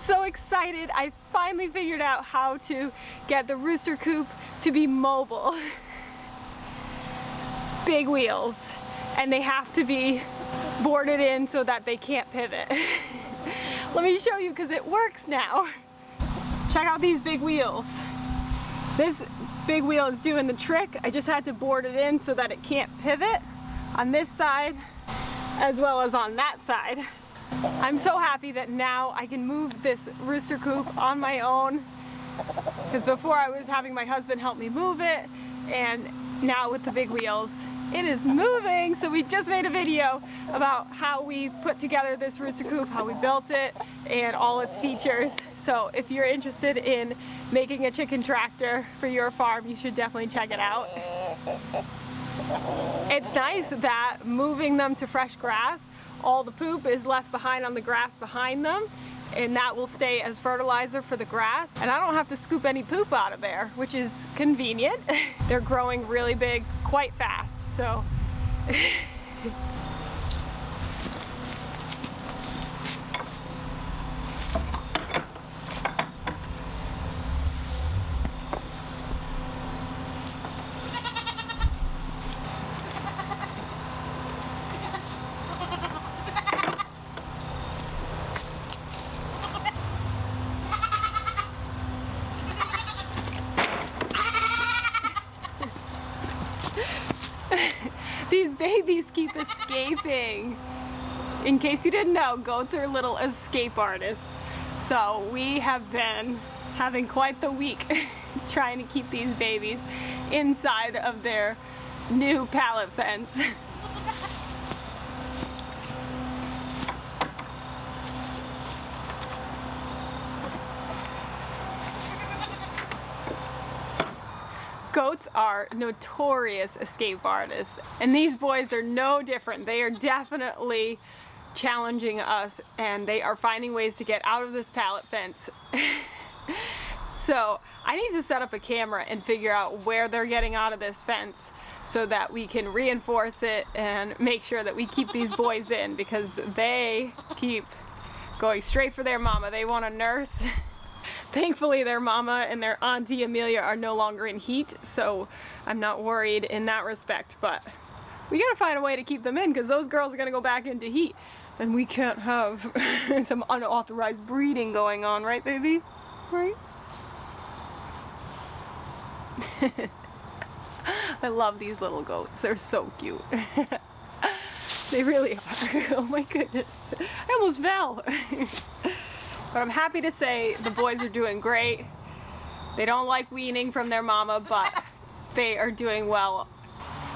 so excited. I finally figured out how to get the rooster coop to be mobile. Big wheels, and they have to be boarded in so that they can't pivot. Let me show you because it works now. Check out these big wheels. This big wheel is doing the trick. I just had to board it in so that it can't pivot on this side as well as on that side. I'm so happy that now I can move this rooster coop on my own, because before I was having my husband help me move it, and now with the big wheels it is moving. So we just made a video about how we put together this rooster coop, how we built it, and all its features. So if you're interested in making a chicken tractor for your farm, you should definitely check it out. It's nice that moving them to fresh grass, all the poop is left behind on the grass behind them, and that will stay as fertilizer for the grass, and I don't have to scoop any poop out of there, which is convenient. They're growing really big quite fast, so these babies keep escaping. In case you didn't know, goats are little escape artists. So we have been having quite the week trying to keep these babies inside of their new pallet fence. Goats are notorious escape artists, and these boys are no different. They are definitely challenging us, and they are finding ways to get out of this pallet fence. So I need to set up a camera and figure out where they're getting out of this fence so that we can reinforce it and make sure that we keep these boys in, because they keep going straight for their mama. They want a nurse. Thankfully their mama and their auntie Amelia are no longer in heat, so I'm not worried in that respect, but we gotta find a way to keep them in, because those girls are gonna go back into heat, and we can't have some unauthorized breeding going on, right baby? Right? I love these little goats. They're so cute. They really are. Oh my goodness. I almost fell. But I'm happy to say the boys are doing great. They don't like weaning from their mama, but they are doing well.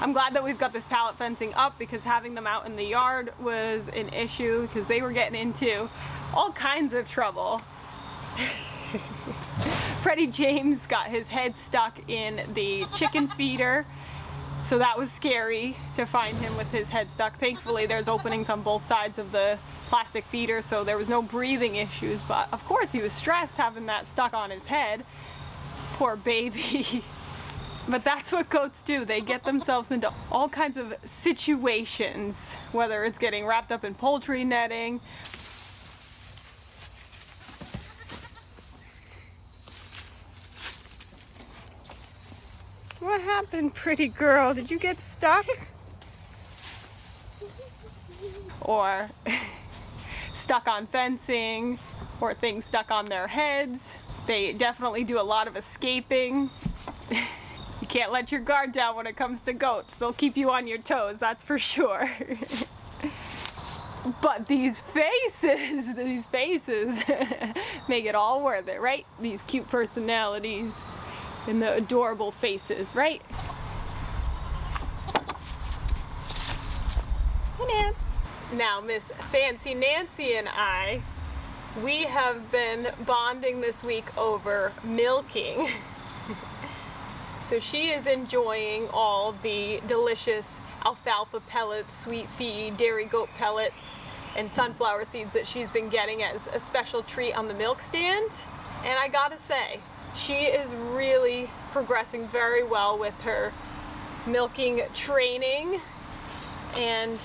I'm glad that we've got this pallet fencing up, because having them out in the yard was an issue, because they were getting into all kinds of trouble. Freddie James got his head stuck in the chicken feeder, so that was scary to find him with his head stuck. Thankfully there's openings on both sides of the plastic feeder, so there was no breathing issues, but of course he was stressed having that stuck on his head. Poor baby. But that's what goats do. They get themselves into all kinds of situations, whether it's getting wrapped up in poultry netting. What happened, pretty girl? Did you get stuck? Or stuck on fencing, or things stuck on their heads. They definitely do a lot of escaping. You can't let your guard down when it comes to goats. They'll keep you on your toes, that's for sure. But these faces make it all worth it, right? These cute personalities and the adorable faces, right? Hey, Nance. Now, Miss Fancy Nancy and I, we have been bonding this week over milking. So she is enjoying all the delicious alfalfa pellets, sweet feed, dairy goat pellets, and sunflower seeds that she's been getting as a special treat on the milk stand. And I gotta say, she is really progressing very well with her milking training, and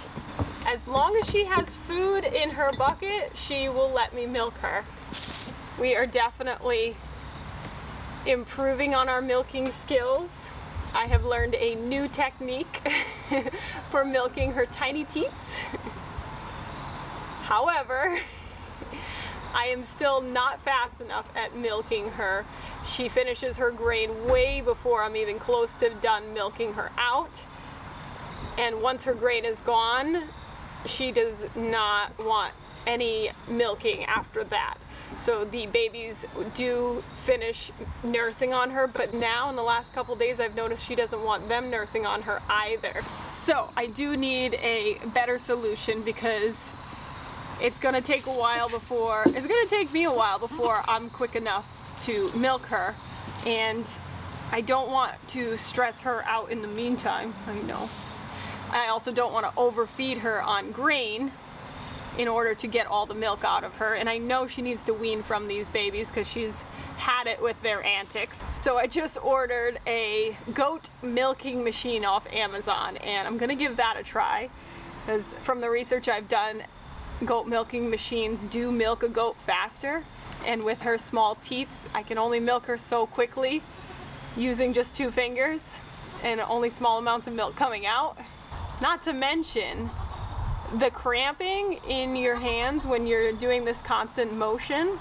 as long as she has food in her bucket, she will let me milk her. We are definitely improving on our milking skills. I have learned a new technique for milking her tiny teats. However, I am still not fast enough at milking her. She finishes her grain way before I'm even close to done milking her out. And once her grain is gone, she does not want any milking after that. So the babies do finish nursing on her, but now in the last couple days I've noticed she doesn't want them nursing on her either. So I do need a better solution because it's gonna take me a while before I'm quick enough to milk her, and I don't want to stress her out in the meantime. I know. I also don't want to overfeed her on grain in order to get all the milk out of her, and I know she needs to wean from these babies because she's had it with their antics. So I just ordered a goat milking machine off Amazon, and I'm gonna give that a try because from the research I've done, goat milking machines do milk a goat faster, and with her small teats I can only milk her so quickly using just 2 fingers and only small amounts of milk coming out. Not to mention the cramping in your hands when you're doing this constant motion.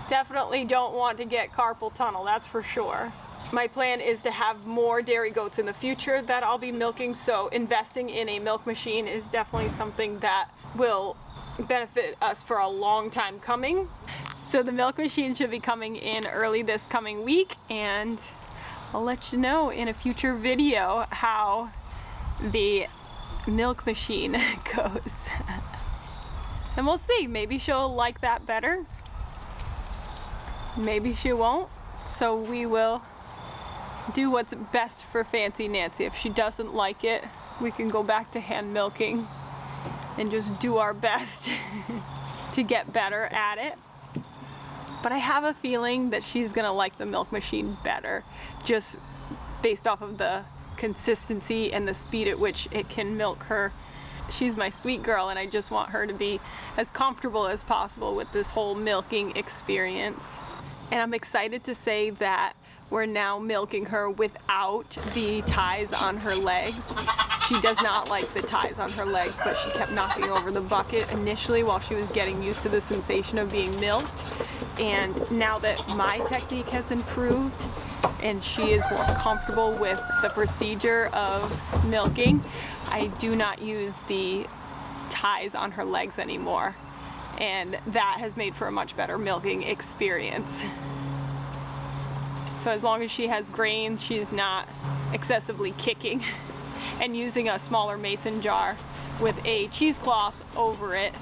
Definitely don't want to get carpal tunnel, that's for sure. My plan is to have more dairy goats in the future that I'll be milking, so investing in a milk machine is definitely something that will benefit us for a long time coming. So the milk machine should be coming in early this coming week, and I'll let you know in a future video how the milk machine goes. And we'll see, maybe she'll like that better, maybe she won't. So we will do what's best for Fancy Nancy. If she doesn't like it, we can go back to hand milking and just do our best to get better at it. But I have a feeling that she's gonna like the milk machine better, just based off of the consistency and the speed at which it can milk her. She's my sweet girl, and I just want her to be as comfortable as possible with this whole milking experience. And I'm excited to say that we're now milking her without the ties on her legs. She does not like the ties on her legs, but she kept knocking over the bucket initially while she was getting used to the sensation of being milked. And now that my technique has improved and she is more comfortable with the procedure of milking, I do not use the ties on her legs anymore. And that has made for a much better milking experience. So as long as she has grain, she's not excessively kicking. And using a smaller mason jar with a cheesecloth over it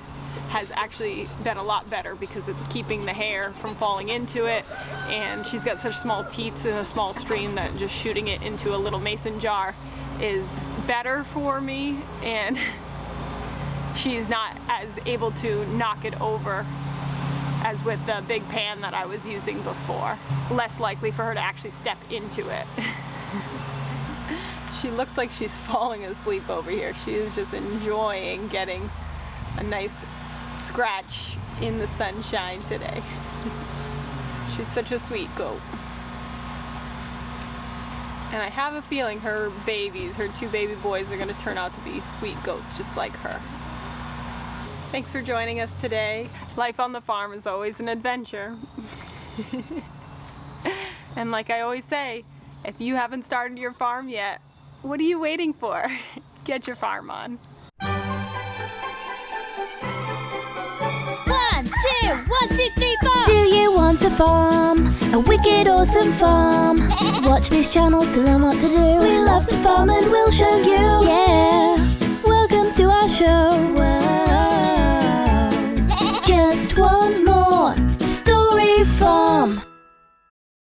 has actually been a lot better because it's keeping the hair from falling into it, and she's got such small teats and a small stream that just shooting it into a little mason jar is better for me, and she's not as able to knock it over as with the big pan that I was using before. Less likely for her to actually step into it. She looks like she's falling asleep over here. She is just enjoying getting a nice scratch in the sunshine today. She's such a sweet goat. And I have a feeling her babies, her 2 baby boys, are gonna turn out to be sweet goats just like her. Thanks for joining us today. Life on the farm is always an adventure. And like I always say, if you haven't started your farm yet, what are you waiting for? Get your farm on. 1, 2, 1, 2, 3, 4. Do you want a farm? A wicked awesome farm? Watch this channel to learn what to do. We love to farm and we'll show you. Yeah.